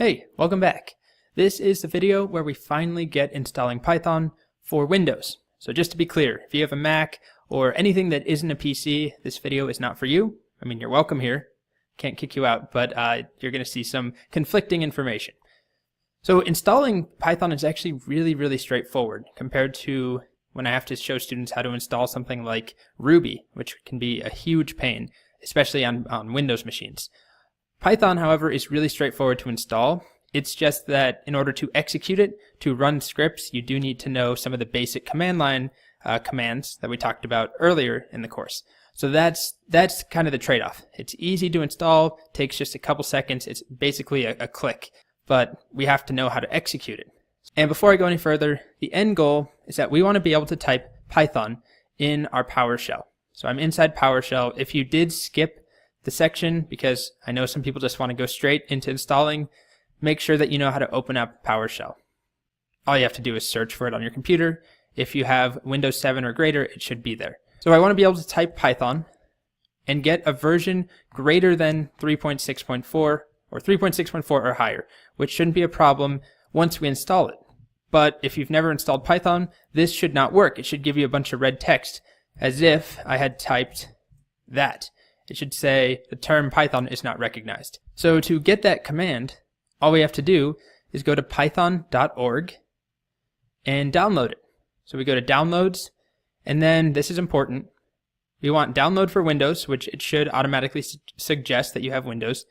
Hey, welcome back. This is the video where we finally get installing Python for Windows. So just to be clear, if you have a Mac or anything that isn't a PC, this video is not for you. I mean, you're welcome here. Can't kick you out, but you're going to see some conflicting information. So installing Python is actually really straightforward compared to when I have to show students how to install something like Ruby, which can be a huge pain, especially on Windows machines. Python, however, is really straightforward to install. It's just that in order to execute it, to run scripts, you do need to know some of the basic command line commands that we talked about earlier in the course. So that's kind of the trade-off. It's easy to install, takes just a couple seconds, it's basically a click, but we have to know how to execute it. And before I go any further, the end goal is that we want to be able to type Python in our PowerShell. So I'm inside PowerShell. If you did skip the section, because I know some people just want to go straight into installing, make sure that you know how to open up PowerShell. All you have to do is search for it on your computer. If you have Windows 7 or greater, it should be there. So I want to be able to type Python and get a version greater than 3.6.4 or 3.6.4 or higher, which shouldn't be a problem once we install it. But if you've never installed Python, this should not work. It should give you a bunch of red text as if I had typed that. It should say the term Python is not recognized. So to get that command, all we have to do is go to python.org and download it. So we go to downloads, and then this is important. We want download for Windows, which it should automatically suggest that you have Windows.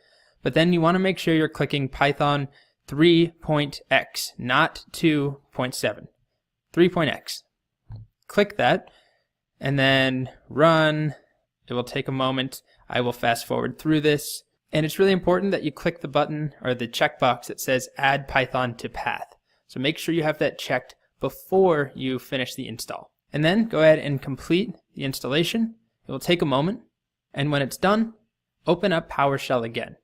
But then you want to make sure you're clicking Python 3.x, not 2.7. 3.x. Click that, and then run. It will take a moment. I will fast forward through this. And it's really important that you click the button or the checkbox that says Add Python to Path. So make sure you have that checked before you finish the install. And then go ahead and complete the installation. It will take a moment. And when it's done, open up PowerShell again.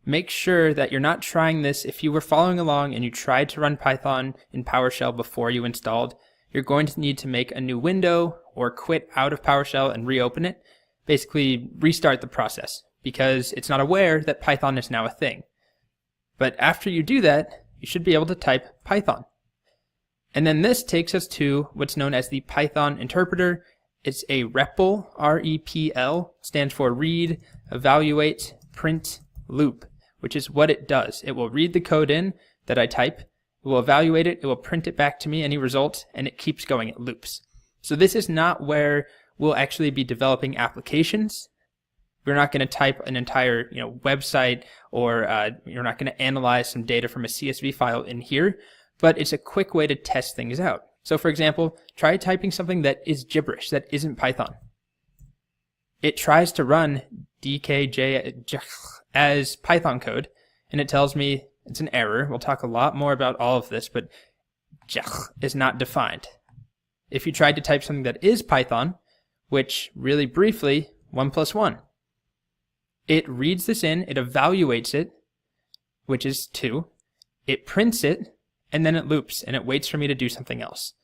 Make sure that you're not trying this. If you were following along and you tried to run Python in PowerShell before you installed, you're going to need to make a new window or quit out of PowerShell and reopen it. Basically restart the process because it's not aware that Python is now a thing. But after you do that, you should be able to type Python. And then this takes us to what's known as the Python interpreter. It's a REPL, R-E-P-L, stands for read, evaluate, print, loop, which is what it does. It will read the code in that I type, it will evaluate it, it will print it back to me, any result, and it keeps going, it loops. So this is not where we'll actually be developing applications. We're not going to type an entire website, or you're not going to analyze some data from a CSV file in here, but it's a quick way to test things out. So for example, try typing something that is gibberish, that isn't Python. It tries to run dkj as Python code, and it tells me it's an error. We'll talk a lot more about all of this, but is not defined. If you tried to type something that is Python, which really briefly, 1 + 1. It reads this in, it evaluates it, which is 2. It prints it, and then it loops, and it waits for me to do something else.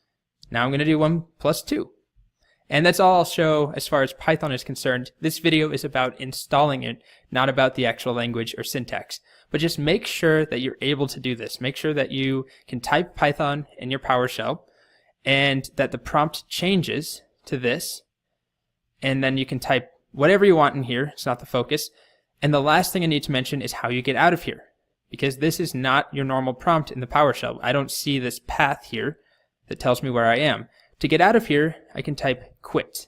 Now I'm going to do 1 + 2. And that's all I'll show as far as Python is concerned. This video is about installing it, not about the actual language or syntax. But just make sure that you're able to do this. Make sure that you can type Python in your PowerShell, and that the prompt changes to this. And then you can type whatever you want in here. It's not the focus. And the last thing I need to mention is how you get out of here, because this is not your normal prompt in the PowerShell. I don't see this path here that tells me where I am. To get out of here, I can type quit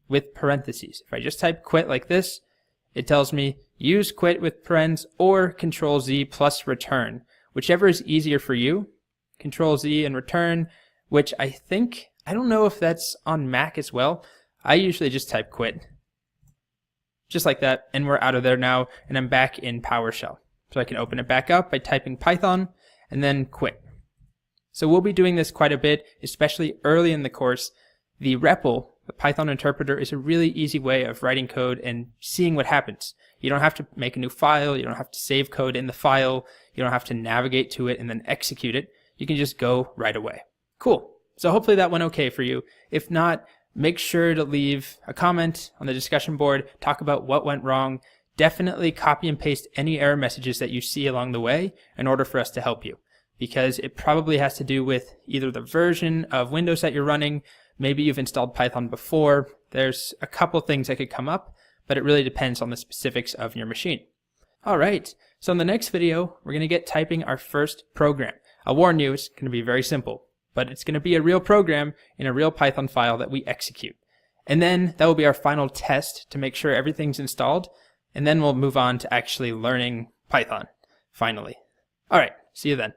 with parentheses. If I just type quit like this, it tells me use quit with parens or Control-Z plus return, whichever is easier for you. Control-Z and return, which I don't know if that's on Mac as well. I usually just type quit. Just like that, and we're out of there now, and I'm back in PowerShell. So I can open it back up by typing Python, and then quit. So we'll be doing this quite a bit, especially early in the course. The REPL, the Python interpreter, is a really easy way of writing code and seeing what happens. You don't have to make a new file, you don't have to save code in the file, you don't have to navigate to it and then execute it. You can just go right away. Cool. So hopefully that went okay for you. If not, make sure to leave a comment on the discussion board, talk about what went wrong, definitely copy and paste any error messages that you see along the way in order for us to help you, because it probably has to do with either the version of Windows that you're running, maybe you've installed Python before. There's a couple things that could come up, but it really depends on the specifics of your machine. All right, so in the next video, we're going to get typing our first program. I'll warn you, it's going to be very simple, but it's going to be a real program in a real Python file that we execute. And then that will be our final test to make sure everything's installed, and then we'll move on to actually learning Python, finally. All right, see you then.